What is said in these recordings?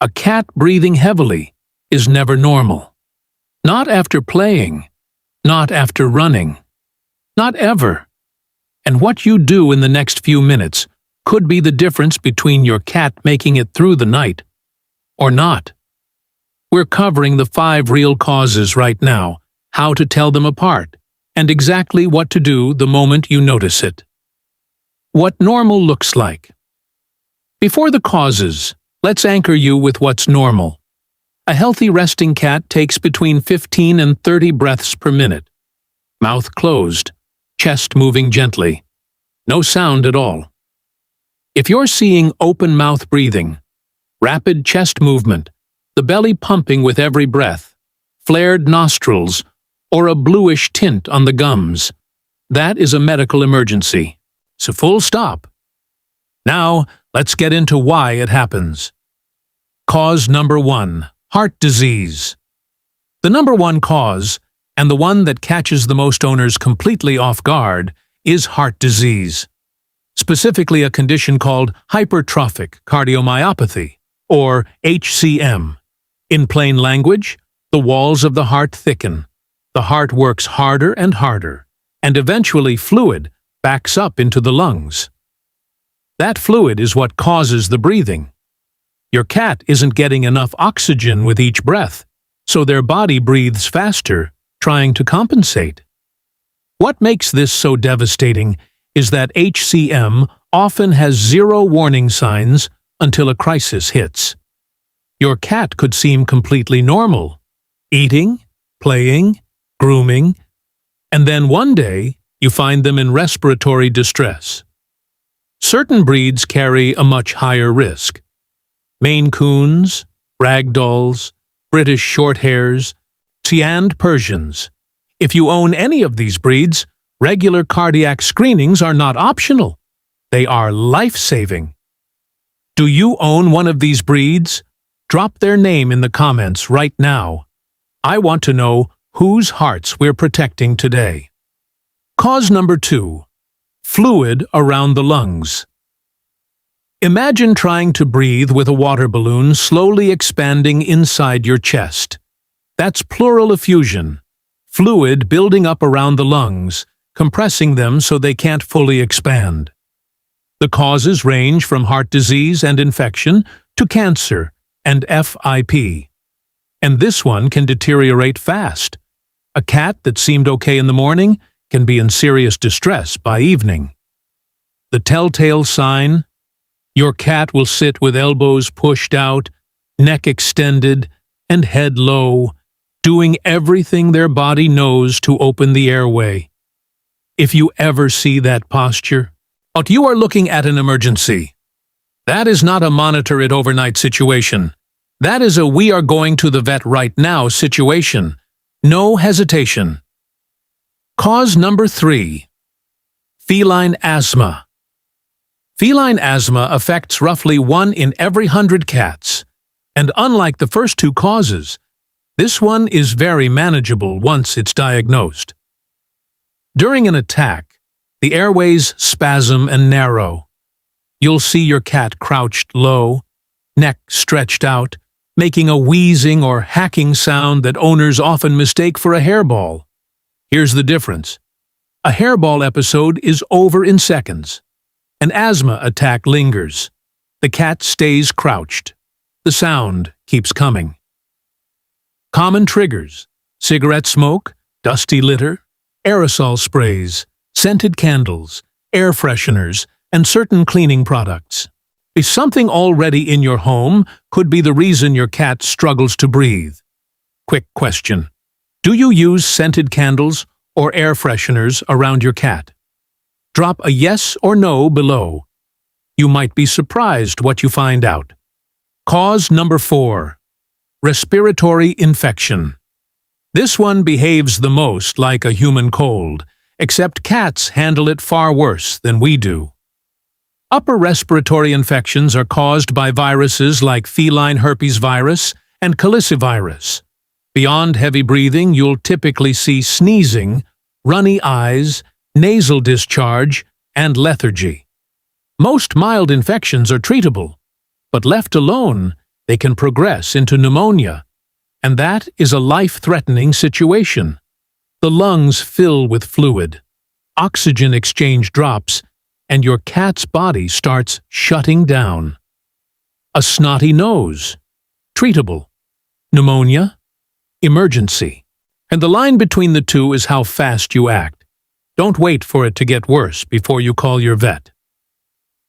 A cat breathing heavily is never normal. Not after playing, not after running, not ever. And what you do in the next few minutes could be the difference between your cat making it through the night or not. We're covering the 5 real causes right now, how to tell them apart, and exactly what to do the moment you notice it. What normal looks like. Before the causes, let's anchor you with what's normal. A healthy resting cat takes between 15 and 30 breaths per minute. Mouth closed, chest moving gently. No sound at all. If you're seeing open mouth breathing, rapid chest movement, the belly pumping with every breath, flared nostrils, or a bluish tint on the gums, that is a medical emergency. So full stop. Now, let's get into why it happens. Cause number 1, heart disease. The number 1 cause, and the one that catches the most owners completely off guard, is heart disease. Specifically a condition called hypertrophic cardiomyopathy, or HCM. In plain language, the walls of the heart thicken. The heart works harder and harder, and eventually fluid backs up into the lungs. That fluid is what causes the breathing. Your cat isn't getting enough oxygen with each breath, so their body breathes faster, trying to compensate. What makes this so devastating is that HCM often has 0 warning signs until a crisis hits. Your cat could seem completely normal, eating, playing, grooming, and then one day you find them in respiratory distress. Certain breeds carry a much higher risk. Maine Coons, Ragdolls, British Shorthairs, Siand Persians. If you own any of these breeds, regular cardiac screenings are not optional. They are life-saving. Do you own one of these breeds? Drop their name in the comments right now. I want to know whose hearts we're protecting today. Cause number 2, fluid around the lungs. Imagine trying to breathe with a water balloon slowly expanding inside your chest. That's pleural effusion, fluid building up around the lungs, compressing them so they can't fully expand. The causes range from heart disease and infection to cancer and FIP. And this one can deteriorate fast. A cat that seemed okay in the morning can be in serious distress by evening. The telltale sign? Your cat will sit with elbows pushed out, neck extended, and head low, doing everything their body knows to open the airway. If you ever see that posture, you are looking at an emergency. That is not a monitor it overnight situation. That is a we are going to the vet right now situation. No hesitation. Cause number 3, feline asthma. Feline asthma affects roughly 1 in every 100 cats, and unlike the first 2 causes, this one is very manageable once it's diagnosed. During an attack, the airways spasm and narrow. You'll see your cat crouched low, neck stretched out, making a wheezing or hacking sound that owners often mistake for a hairball. Here's the difference. A hairball episode is over in seconds. An asthma attack lingers. The cat stays crouched. The sound keeps coming. Common triggers: cigarette smoke, dusty litter, aerosol sprays, scented candles, air fresheners, and certain cleaning products. If something already in your home could be the reason your cat struggles to breathe. Quick question. Do you use scented candles or air fresheners around your cat? Drop a yes or no below. You might be surprised what you find out. Cause number 4, respiratory infection. This one behaves the most like a human cold, except cats handle it far worse than we do. Upper respiratory infections are caused by viruses like feline herpes virus and calicivirus. Beyond heavy breathing, you'll typically see sneezing, runny eyes, nasal discharge, and lethargy. Most mild infections are treatable, but left alone, they can progress into pneumonia, and that is a life-threatening situation. The lungs fill with fluid, oxygen exchange drops, and your cat's body starts shutting down. A snotty nose, treatable. Pneumonia, emergency. And the line between the two is how fast you act. Don't wait for it to get worse before you call your vet.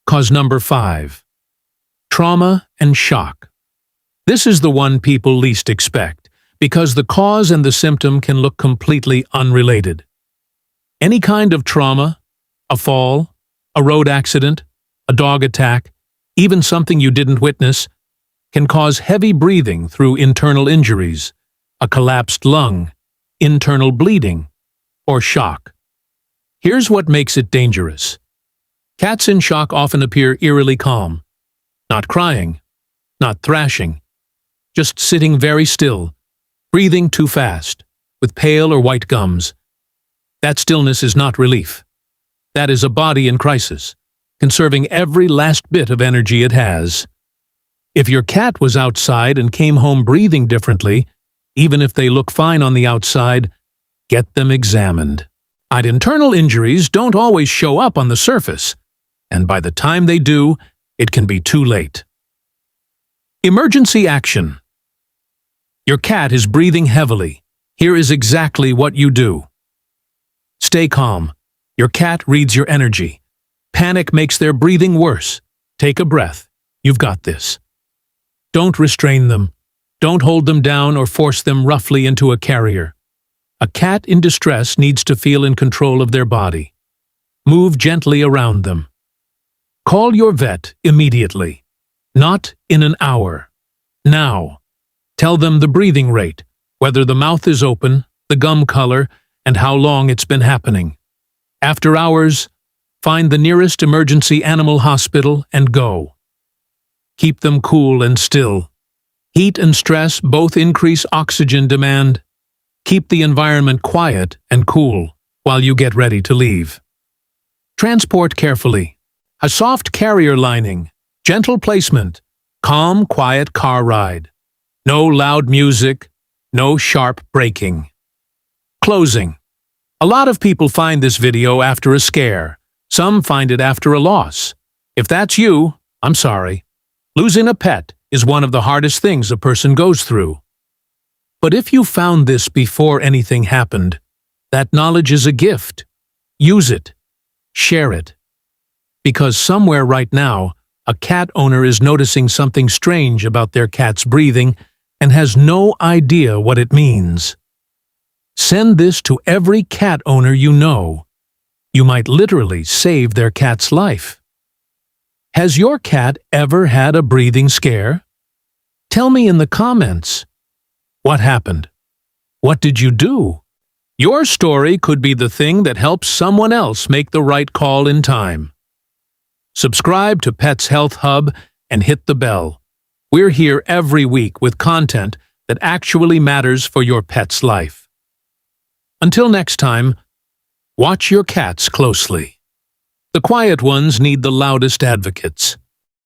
Cause number 5. Trauma and shock. This is the one people least expect, because the cause and the symptom can look completely unrelated. Any kind of trauma, a fall, a road accident, a dog attack, even something you didn't witness, can cause heavy breathing through internal injuries, a collapsed lung, internal bleeding, or shock. Here's what makes it dangerous. Cats in shock often appear eerily calm, not crying, not thrashing, just sitting very still, breathing too fast, with pale or white gums. That stillness is not relief. That is a body in crisis, conserving every last bit of energy it has. If your cat was outside and came home breathing differently, even if they look fine on the outside, get them examined. Internal injuries don't always show up on the surface, and by the time they do, it can be too late. Emergency action. Your cat is breathing heavily. Here is exactly what you do. Stay calm. Your cat reads your energy. Panic makes their breathing worse. Take a breath. You've got this. Don't restrain them. Don't hold them down or force them roughly into a carrier. A cat in distress needs to feel in control of their body. Move gently around them. Call your vet immediately. Not in an hour. Now. Tell them the breathing rate, whether the mouth is open, the gum color, and how long it's been happening. After hours, find the nearest emergency animal hospital and go. Keep them cool and still. Heat and stress both increase oxygen demand. Keep the environment quiet and cool while you get ready to leave. Transport carefully. A soft carrier lining, gentle placement, calm, quiet car ride. No loud music, no sharp braking. Closing. A lot of people find this video after a scare. Some find it after a loss. If that's you, I'm sorry. Losing a pet is one of the hardest things a person goes through. But if you found this before anything happened, that knowledge is a gift. Use it. Share it. Because somewhere right now, a cat owner is noticing something strange about their cat's breathing and has no idea what it means. Send this to every cat owner you know. You might literally save their cat's life. Has your cat ever had a breathing scare? Tell me in the comments. What happened? What did you do? Your story could be the thing that helps someone else make the right call in time. Subscribe to Pets Health Hub and hit the bell. We're here every week with content that actually matters for your pet's life. Until next time, watch your cats closely. The quiet ones need the loudest advocates.